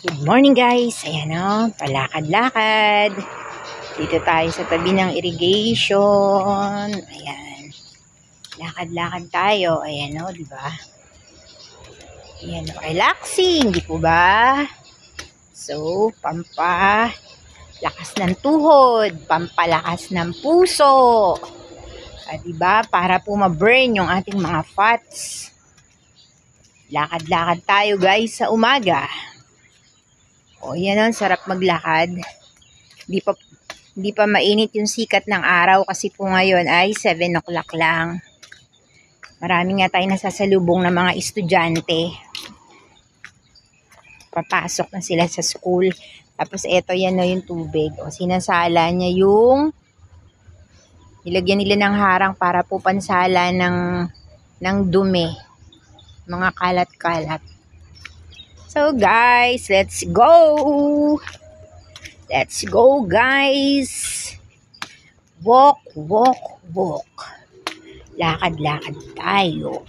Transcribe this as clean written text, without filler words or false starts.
Good morning guys, ayan o, palakad-lakad. Dito tayo sa tabi ng irrigation. Ayan, lakad-lakad tayo. Ayan o, diba? Ayan o, relaxing, di po ba? So, pampalakas ng tuhod, pampalakas ng puso. Diba? Para po ma-burn yung ating mga fats. Lakad-lakad tayo guys sa umaga. O, yan o, sarap maglakad. Di pa mainit yung sikat ng araw kasi po ngayon ay 7 o'clock lang. Marami nga tayo nasasalubong ng mga estudyante. Papasok na sila sa school. Tapos eto yan o yung tubig. O, sinasala niya yung nilagyan nila ng harang para po pansala ng dumi. Mga kalat-kalat. So guys, let's go! Let's go guys! Walk, walk, walk. Lakad-lakad tayo.